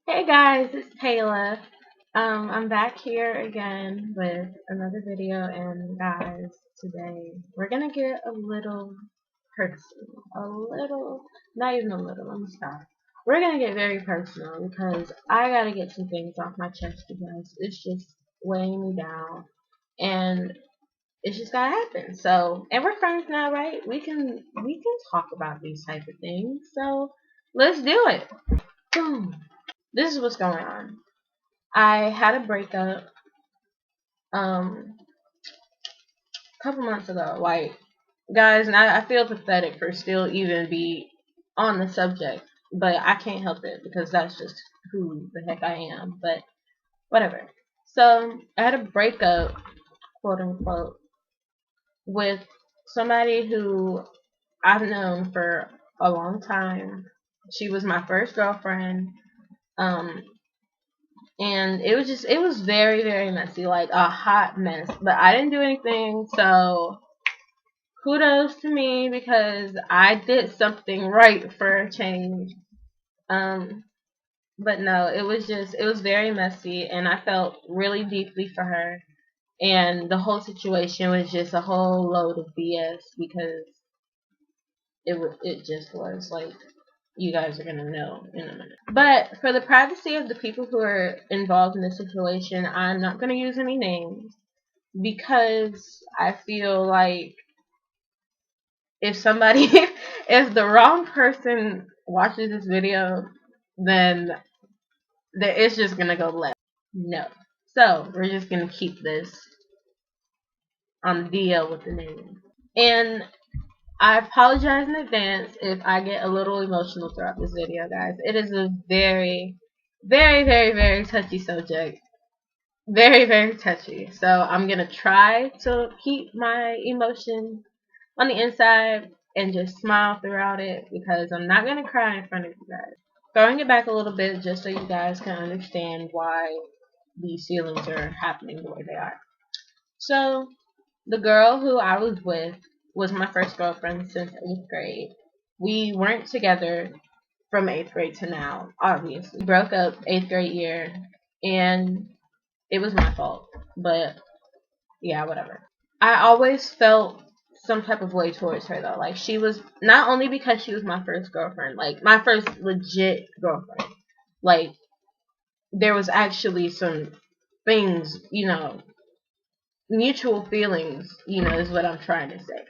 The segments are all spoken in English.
Hey guys, it's Tayla. I'm back here again with another video, and guys, today we're gonna get a little personal. Not even a little, let me stop. We're gonna get very personal because I gotta get some things off my chest, you guys. It's just weighing me down, and it's just gotta happen. So, and we're friends now, right? We can talk about these type of things. So, let's do it. Boom. This is what's going on. I had a breakup a couple months ago. Like, guys, and I feel pathetic for still even be on the subject, but I can't help it because that's just who the heck I am. But whatever. So I had a breakup, quote unquote, with somebody who I've known for a long time. She was my first girlfriend. Um, and it was very, very messy, like a hot mess. But I didn't do anything, so kudos to me because I did something right for a change. Um, but no, it was very messy, and I felt really deeply for her. And the whole situation was just a whole load of BS because it just was like you guys are gonna know in a minute. But for the privacy of the people who are involved in this situation, I'm not gonna use any names because I feel like if somebody, if the wrong person watches this video, then it's just gonna go left. No. So we're just gonna keep this on the DL with the name. And I apologize in advance if I get a little emotional throughout this video, guys. It is a very, very, very, very touchy subject. Very, very touchy. So I'm gonna try to keep my emotions on the inside and just smile throughout it because I'm not gonna cry in front of you guys. Throwing it back a little bit just so you guys can understand why these feelings are happening the way they are. So the girl who I was with was my first girlfriend since 8th grade. We weren't together from 8th grade to now, obviously. We broke up 8th grade year, and it was my fault. But yeah, whatever. I always felt some type of way towards her though. Like she was not only because she was my first girlfriend, like my first legit girlfriend. Like there was actually some things, mutual feelings, is what I'm trying to say.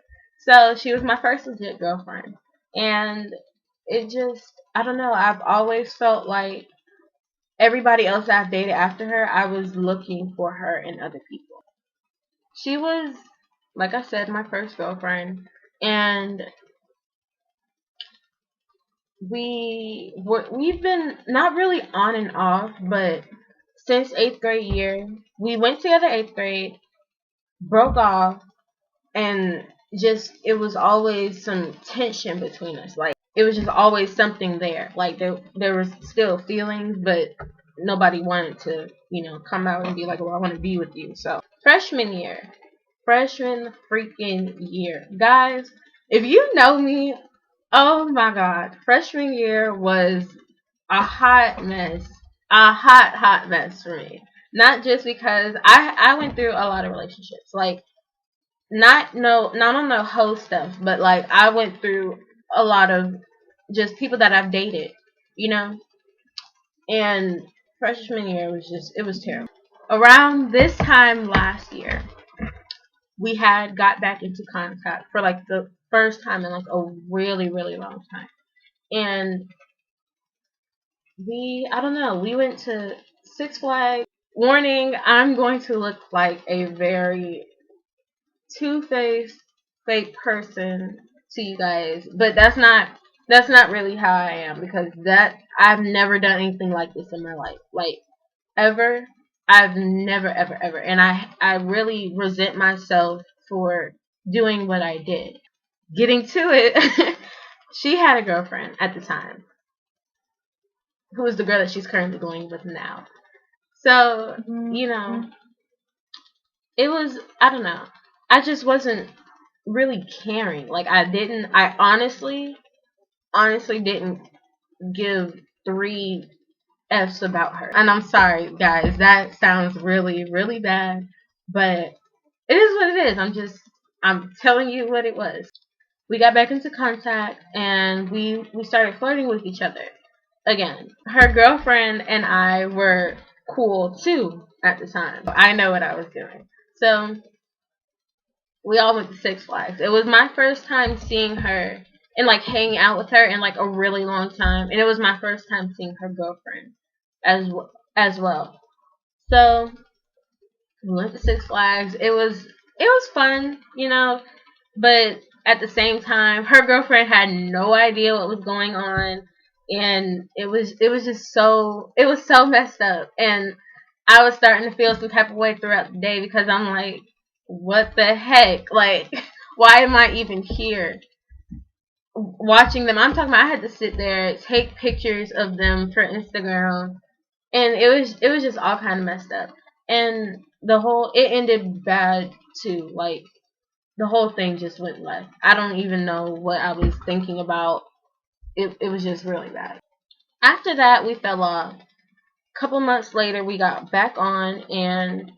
So she was my first legit girlfriend. And it just, I don't know, I've always felt like everybody else I've dated after her, I was looking for her in other people. She was, like I said, my first girlfriend. And we've been not really on and off, but since 8th grade year, we went together 8th grade, broke off, and just it was always some tension between us. Like it was just always something there. Like there was still feelings, but nobody wanted to, come out and be like, "Well, I want to be with you." So freshman freaking year, guys. If you know me, oh my God, freshman year was a hot mess, a hot mess for me. Not just because I went through a lot of relationships, like not on the whole stuff, but like I went through a lot of just people that I've dated, you know, and freshman year was just it was terrible. Around this time last year, we had got back into contact for like the first time in like a really really long time, and I don't know, we went to Six Flags. Warning, I'm going to look like a very two-faced fake person to you guys, but that's not really how I am because that I've never done anything like this in my life, like ever. I've never ever ever, and I really resent myself for doing what I did. Getting to it, she had a girlfriend at the time, who is the girl that she's currently going with now. So it was, I don't know. I just wasn't really caring. Like I honestly didn't give three F's about her. And I'm sorry, guys, that sounds really, really bad, but it is what it is. I'm telling you what it was. We got back into contact and we started flirting with each other again. Her girlfriend and I were cool too at the time. I know what I was doing. So we all went to Six Flags. It was my first time seeing her and like hanging out with her in like a really long time, and it was my first time seeing her girlfriend as well. So we went to Six Flags. It was fun, but at the same time, her girlfriend had no idea what was going on, and it was just so messed up, and I was starting to feel some type of way throughout the day because I'm like, what the heck, like, why am I even here? Watching them, I'm talking about I had to sit there, take pictures of them for Instagram, and it was just all kind of messed up. And it ended bad too. Like the whole thing just went left. I don't even know what I was thinking about. It was just really bad. After that, we fell off. A couple months later, we got back on, and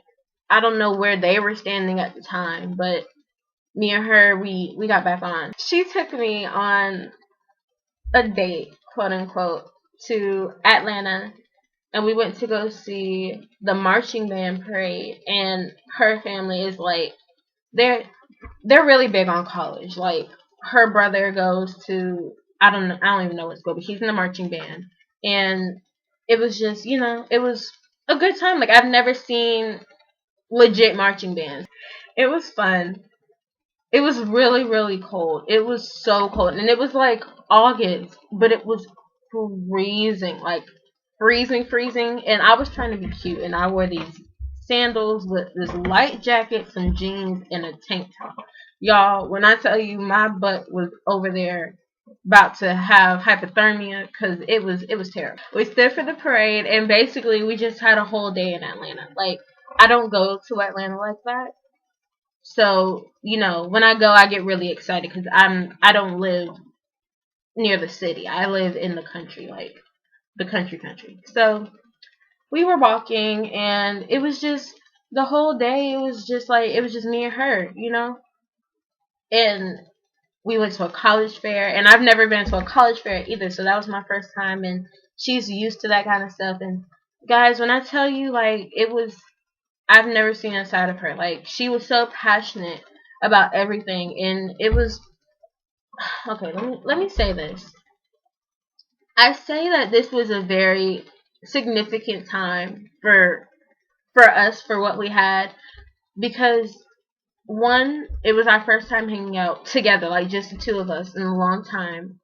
I don't know where they were standing at the time, but me and her, we got back on. She took me on a date, quote unquote, to Atlanta, and we went to go see the marching band parade. And her family is like, they're they're really big on college. Like her brother goes to, I don't even know what school, but he's in the marching band, and it was just, it was a good time. Like I've never seen legit marching bands. It was fun. It was really, really cold. It was so cold. And it was like August, but it was freezing. Like freezing, freezing. And I was trying to be cute, and I wore these sandals with this light jacket, some jeans, and a tank top. Y'all, when I tell you my butt was over there about to have hypothermia because it was terrible. We stood for the parade, and basically we just had a whole day in Atlanta. Like I don't go to Atlanta like that. So, when I go, I get really excited because I don't live near the city. I live in the country, like the country. So we were walking, and it was just the whole day. It was just me and her. And we went to a college fair, and I've never been to a college fair either. So that was my first time, and she's used to that kind of stuff. And guys, when I tell you, like, I've never seen a side of her. Like she was so passionate about everything, and it was okay. Let me say this. I say that this was a very significant time for us for what we had because one, it was our first time hanging out together, like just the two of us in a long time,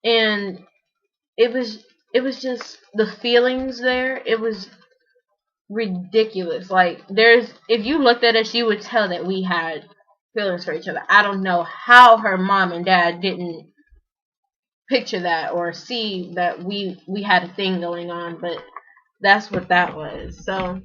and it was just the feelings there. It was ridiculous. Like if you looked at us, you would tell that we had feelings for each other. I don't know how her mom and dad didn't picture that or see that we had a thing going on, but that's what that was. So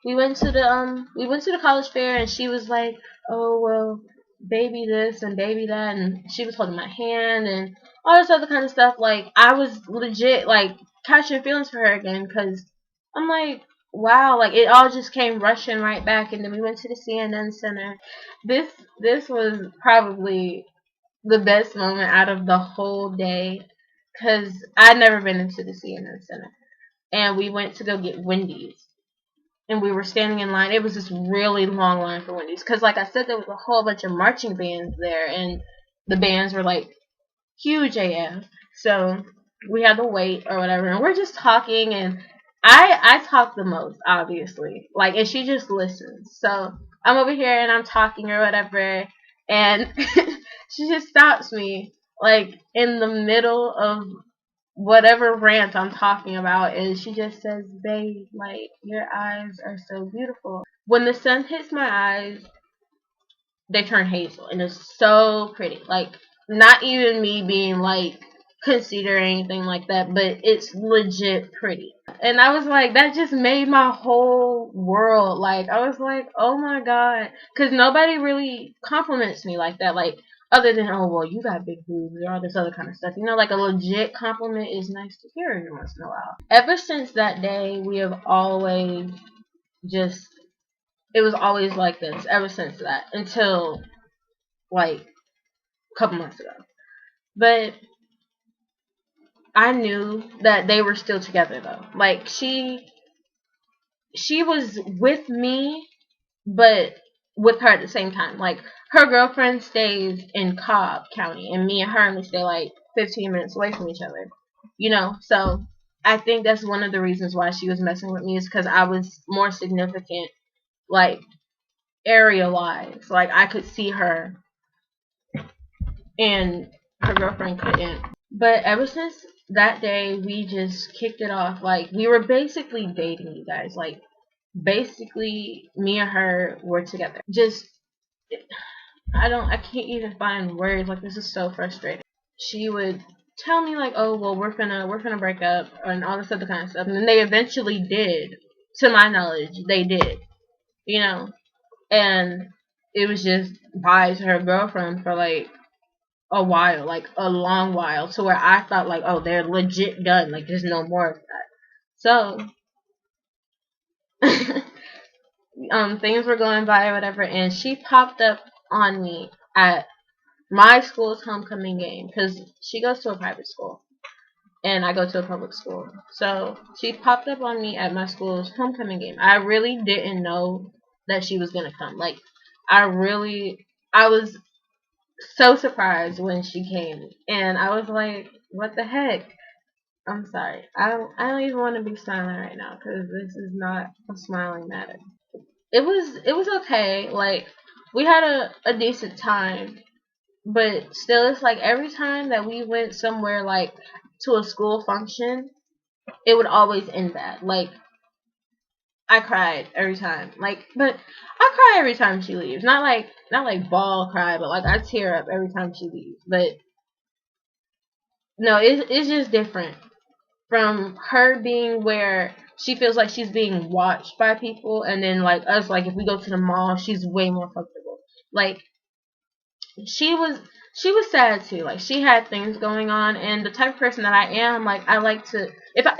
we went to the college fair, and she was like, "Oh well, baby this and baby that," and she was holding my hand and all this other kind of stuff. Like I was legit like catching feelings for her again because I'm like, wow, like it all just came rushing right back. And then we went to the CNN Center. This was probably the best moment out of the whole day because I'd never been into the CNN Center, and we went to go get Wendy's, and we were standing in line. It was this really long line for Wendy's because, like I said, there was a whole bunch of marching bands there, and the bands were like huge AF. So we had to wait or whatever, and we're just talking, and I talk the most, obviously, like, and she just listens. So I'm over here and I'm talking or whatever, and she just stops me like in the middle of whatever rant I'm talking about, and she just says, "Babe, like your eyes are so beautiful." When the sun hits my eyes, they turn hazel, and it's so pretty. Like not even me being like conceited or anything like that, but it's legit pretty. And I was like, that just made my whole world. Like I was like, oh my god, because nobody really compliments me like that. Like Other than, oh, well, you got big boobs or all this other kind of stuff. You know, like a legit compliment is nice to hear every once in a while. Ever since that day, we have always just, it was always like this ever since that until like a couple months ago. But I knew that they were still together though. Like she was with me, but with her at the same time. Like her girlfriend stays in Cobb County, and me and her only stay like 15 minutes away from each other. You know, so I think that's one of the reasons why she was messing with me is because I was more significant, like area wise. Like I could see her, and her girlfriend couldn't. But ever since that day, we just kicked it off. Like we were basically dating, you guys. Like basically, me and her were together. Just I can't even find words. Like this is so frustrating. She would tell me like, oh well, we're gonna break up and all this other kind of stuff, and then they eventually did. To my knowledge, they did. You know, and it was just bye to her girlfriend for like a while, like a long while, to where I thought like, oh, they're legit done. Like there's no more of that. So things were going by or whatever, and she popped up on me at my school's homecoming game because she goes to a private school and I go to a public school. So she popped up on me at my school's homecoming game. I really didn't know that she was gonna come. Like I was so surprised when she came, and I was like, "What the heck?" I'm sorry. I don't even want to be smiling right now because this is not a smiling matter. It was okay. Like we had a decent time, but still, it's like every time that we went somewhere like to a school function, it would always end bad. Like I cried every time. Like, but I cry every time she leaves. Not like ball cry, but like I tear up every time she leaves. But no, it's just different from her being where she feels like she's being watched by people, and then like us, like if we go to the mall, she's way more comfortable. Like she was she was sad too. Like she had things going on, and the type of person that I am, like I like to,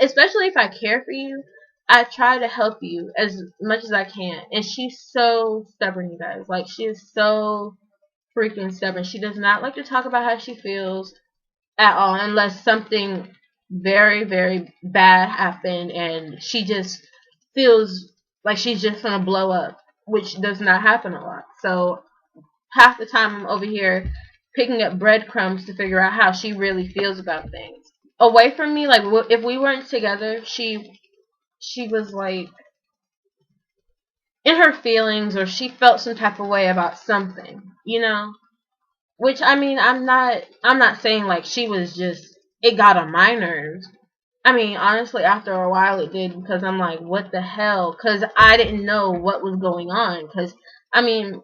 especially if I care for you, I try to help you as much as I can. And she's so stubborn, you guys. Like she is so freaking stubborn. She does not like to talk about how she feels at all unless something very, very bad happened and she just feels like she's just gonna blow up, which does not happen a lot. So half the time I'm over here picking up breadcrumbs to figure out how she really feels about things. Away from me, like if we weren't together, she was like in her feelings, or she felt some type of way about something, you know. Which I mean, I'm not saying like she was just, it got on my nerves. I mean, honestly, after a while it did, because I'm like, what the hell? Because I didn't know what was going on. Because I mean,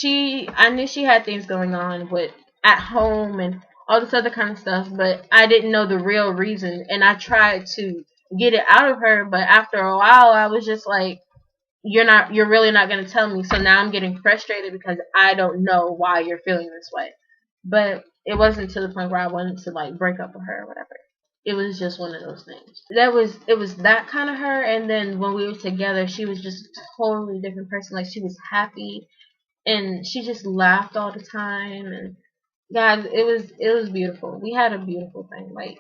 I knew she had things going on with at home and all this other kind of stuff, but I didn't know the real reason, and I tried to get it out of her, but after a while I was just like, you're really not going to tell me. So now I'm getting frustrated because I don't know why you're feeling this way. But it wasn't to the point where I wanted to like break up with her or whatever. It was just one of those things. It was that kind of her, and then when we were together, she was just a totally different person. Like she was happy and she just laughed all the time, and guys, it was beautiful. We had a beautiful thing. Like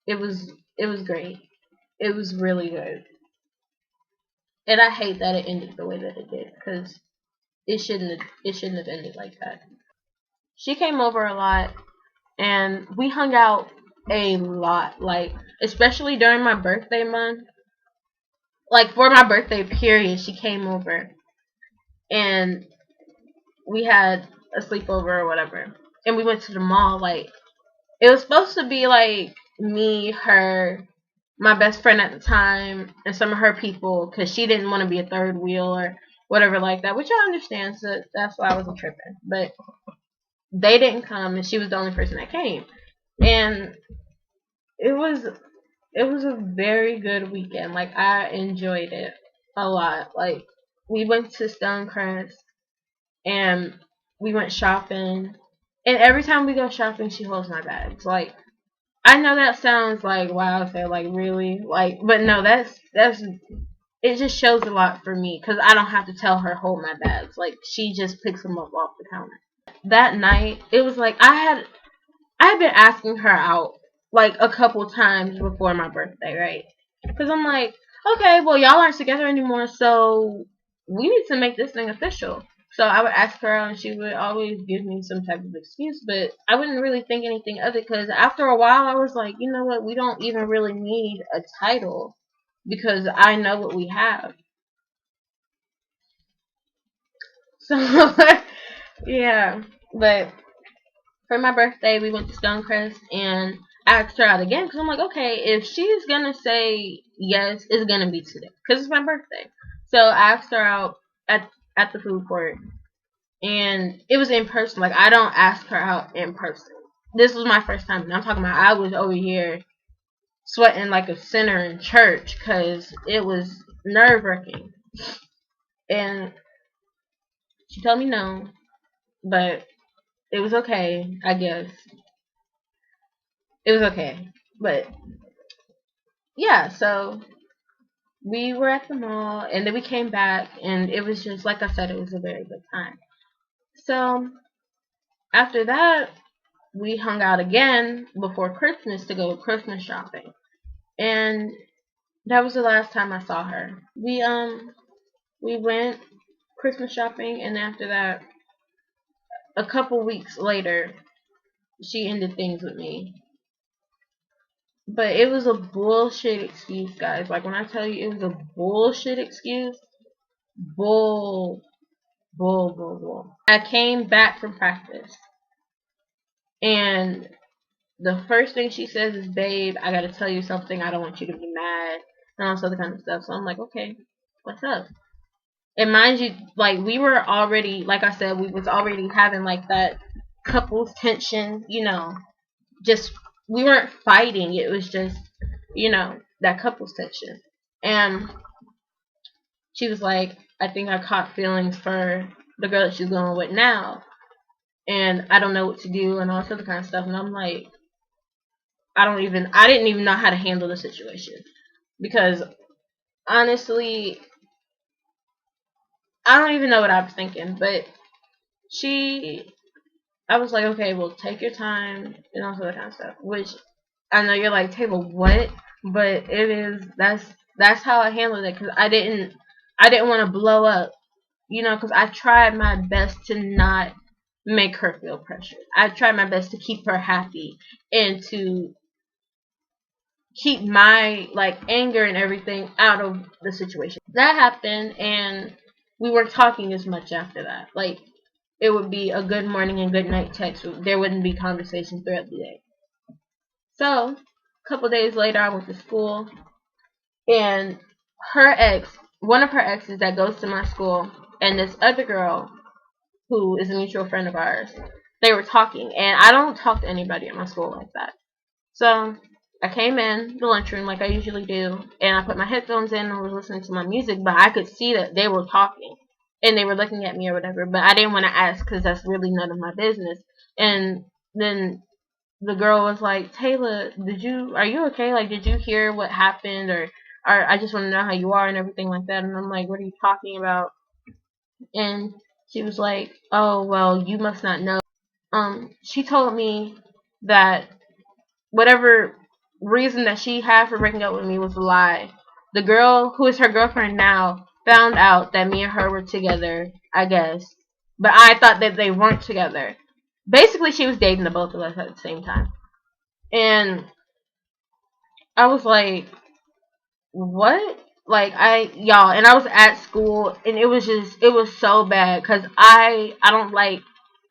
it was great. It was really good. And I hate that it ended the way that it did, because it shouldn't have ended like that. She came over a lot and we hung out a lot, like especially during my birthday month. Like for my birthday period, she came over and we had a sleepover or whatever. And we went to the mall. Like it was supposed to be like me, her, my best friend at the time, and some of her people, because she didn't want to be a third wheel or whatever like that, which I understand. So that's why I wasn't tripping. But they didn't come, and she was the only person that came. And it was it was a very good weekend. Like I enjoyed it a lot. Like we went to Stonecrest, and we went shopping, and every time we go shopping, she holds my bags. Like, I know that sounds like wow, okay, like really, like, but no, that's it just shows a lot for me because I don't have to tell her hold my bags. Like, she just picks them up off the counter. That night, it was like I had been asking her out like a couple times before my birthday, right? Because I'm like, okay, well, y'all aren't together anymore, so we need to make this thing official. So I would ask her out, and she would always give me some type of excuse, but I wouldn't really think anything of it because after a while, I was like, you know what? We don't even really need a title because I know what we have. So, yeah, but for my birthday, we went to Stonecrest and asked her out again because I'm like, okay, if she's gonna say yes, it's gonna be today because it's my birthday. So I asked her out at the food court, and it was in person. Like, I don't ask her out in person. This was my first time. And I'm talking about I was over here sweating like a sinner in church because it was nerve wracking. And she told me no, but it was okay. I guess it was okay, but yeah. So we were at the mall and then we came back and it was just like I said, it was a very good time. So after that we hung out again before Christmas to go Christmas shopping. And that was the last time I saw her. We went Christmas shopping and after that a couple weeks later she ended things with me. But it was a bullshit excuse, guys. Like when I tell you it was a bullshit excuse, bull bull. I came back from practice and the first thing she says is, babe, I gotta tell you something. I don't want you to be mad and all this other kind of stuff. So I'm like, okay, what's up? And mind you, like we were already, like I said, we was already having like that couples tension, just we weren't fighting. It was just, that couples tension. And she was like, I think I caught feelings for the girl that she's going with now. And I don't know what to do and all this other kind of stuff. And I'm like, I didn't even know how to handle the situation. Because honestly, I don't even know what I was thinking. But I was like, okay, well, take your time and all that kind of stuff. Which I know you're like, Tayla, what? But that's how I handled it. Because I didn't want to blow up. Because I tried my best to not make her feel pressured. I tried my best to keep her happy and to keep my like anger and everything out of the situation. That happened and we weren't talking as much after that. Like it would be a good morning and good night text. There wouldn't be conversation throughout the day. So a couple days later I went to school and one of her exes that goes to my school and this other girl who is a mutual friend of ours, they were talking and I don't talk to anybody at my school like that. So I came in the lunchroom like I usually do, and I put my headphones in and was listening to my music, but I could see that they were talking and they were looking at me or whatever, but I didn't want to ask because that's really none of my business. And then the girl was like, Tayla, are you okay? Like, did you hear what happened? Or I just want to know how you are and everything like that. And I'm like, what are you talking about? And she was like, oh, well, you must not know. She told me that whatever reason that she had for breaking up with me was a lie. The girl who is her girlfriend now found out that me and her were together, I guess. But I thought that they weren't together. Basically, she was dating the both of us at the same time. And I was like, what? Like, y'all, and I was at school, and it was so bad, because I don't like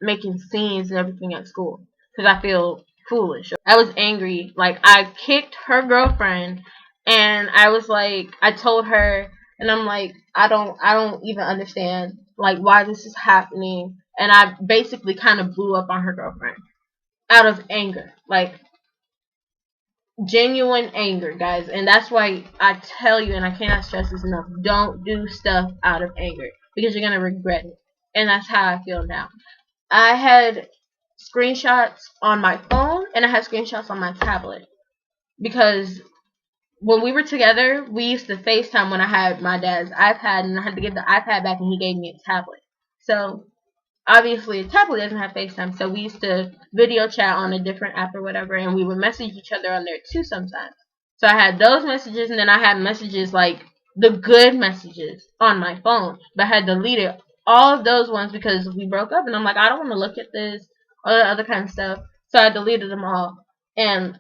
making scenes and everything at school, because I feel foolish. I was angry, like, I kicked her girlfriend, and I was like, I told her, and I'm like, I don't even understand, like, why this is happening, and I basically kind of blew up on her girlfriend, out of anger, like, genuine anger, guys. And that's why I tell you, and I cannot stress this enough, don't do stuff out of anger because you're gonna regret it. And that's how I feel now. I had screenshots on my phone and I had screenshots on my tablet because when we were together, we used to FaceTime when I had my dad's iPad and I had to give the iPad back and he gave me a tablet. So obviously a tablet doesn't have FaceTime, so we used to video chat on a different app or whatever, and we would message each other on there too sometimes. So I had those messages, and then I had messages like the good messages on my phone, but I had deleted all of those ones because we broke up, and I'm like, I don't want to look at this, all the other kind of stuff. So I deleted them all, and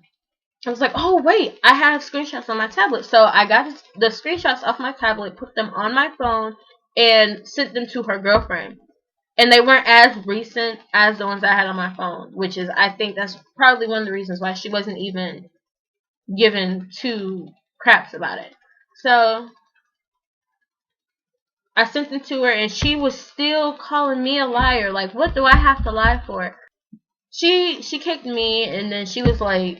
I was like, oh wait, I have screenshots on my tablet. So I got the screenshots off my tablet, put them on my phone, and sent them to her girlfriend. And they weren't as recent as the ones I had on my phone, which is, I think that's probably one of the reasons why she wasn't even given two craps about it. So I sent them to her, and she was still calling me a liar. Like, what do I have to lie for? She kicked me, and then she was like,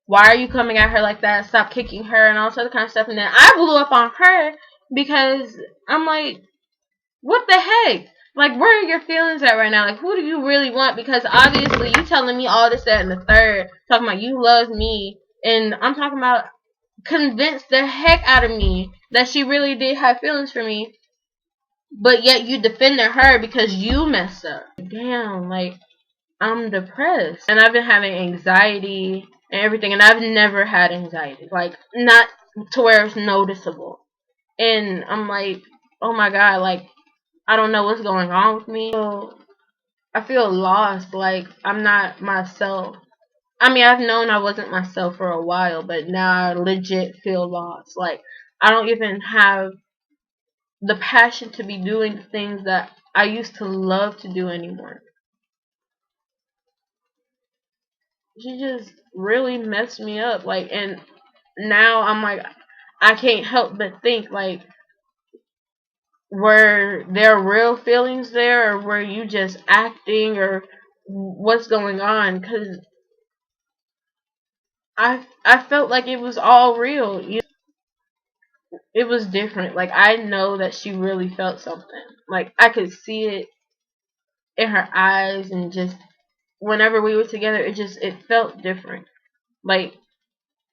"Why are you coming at her like that? Stop kicking her," and all this other kind of stuff. And then I blew up on her because I'm like, what the heck? Like, where are your feelings at right now? Like, who do you really want? Because obviously, you telling me all this, that, and the third, talking about you love me, and I'm talking about convinced the heck out of me that she really did have feelings for me, but yet you defended her because you messed up. Damn, like, I'm depressed, and I've been having anxiety and everything, and I've never had anxiety, like, not to where it's noticeable. And I'm like, oh my god, like, I don't know what's going on with me. So I feel lost. Like, I'm not myself. I mean, I've known I wasn't myself for a while, but now I legit feel lost. Like, I don't even have the passion to be doing things that I used to love to do anymore. She just really messed me up. Like, and now I'm like, I can't help but think, like, were there real feelings there, or were you just acting, or what's going on? Because I felt like it was all real. It was different. Like, I know that she really felt something. Like, I could see it in her eyes, and just whenever we were together, it felt different. Like,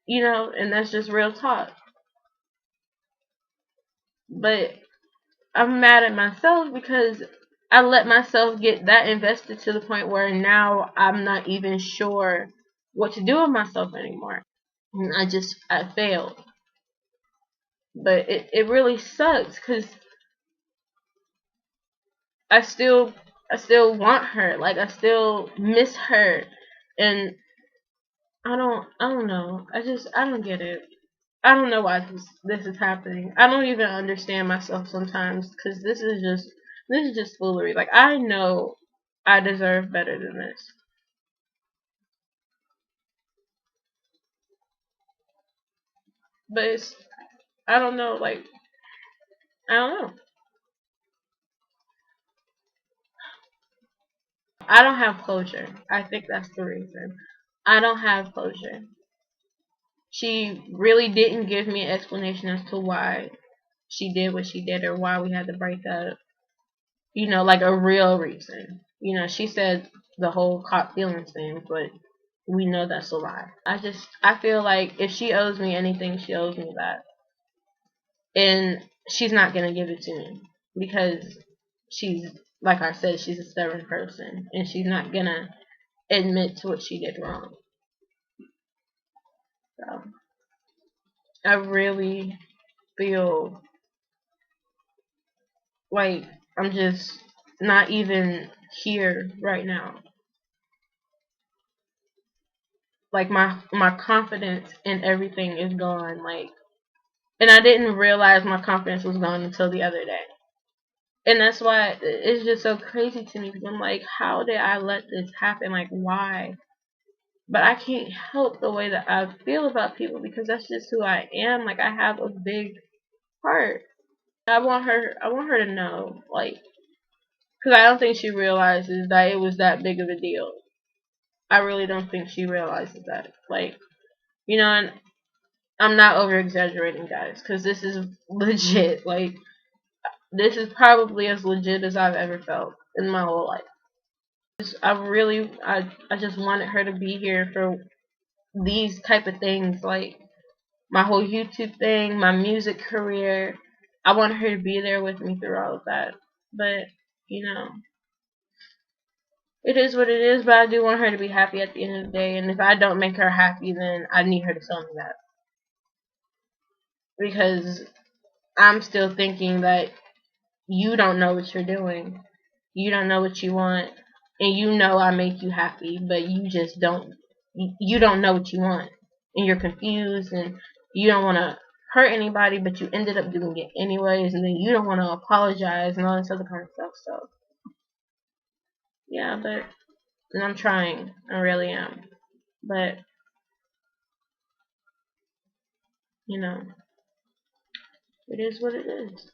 and that's just real talk. But I'm mad at myself because I let myself get that invested to the point where now I'm not even sure what to do with myself anymore. And I failed. But it really sucks because I still I still want her. Like, I still miss her, and I don't know. I don't get it. I don't know why this is happening. I don't even understand myself sometimes because this is just foolery. Like, I know I deserve better than this, but I don't know. Like, I don't know. I don't have closure. I think that's the reason. I don't have closure. She really didn't give me an explanation as to why she did what she did or why we had to break up. Like a real reason. She said the whole caught feelings thing, but we know that's a lie. I feel like if she owes me anything, she owes me that. And she's not going to give it to me because she's, like I said, she's a stubborn person and she's not going to admit to what she did wrong. So I really feel like I'm just not even here right now. Like, my confidence in everything is gone. Like, and I didn't realize my confidence was gone until the other day. And that's why it's just so crazy to me because I'm like, how did I let this happen? Like, why? But I can't help the way that I feel about people because that's just who I am. Like, I have a big heart. I want her to know, like, because I don't think she realizes that it was that big of a deal. I really don't think she realizes that. Like, and I'm not over exaggerating, guys, because this is legit. Like, this is probably as legit as I've ever felt in my whole life. I just wanted her to be here for these type of things, like my whole YouTube thing, my music career. I want her to be there with me through all of that. But, you know, it is what it is, but I do want her to be happy at the end of the day. And if I don't make her happy, then I need her to tell me that. Because I'm still thinking that you don't know what you're doing. You don't know what you want. And you know I make you happy, but you just don't. You don't know what you want. And you're confused and you don't want to hurt anybody, but you ended up doing it anyways. And then you don't want to apologize and all this other kind of stuff. So, yeah, but. And I'm trying. I really am. But, you know, it is what it is.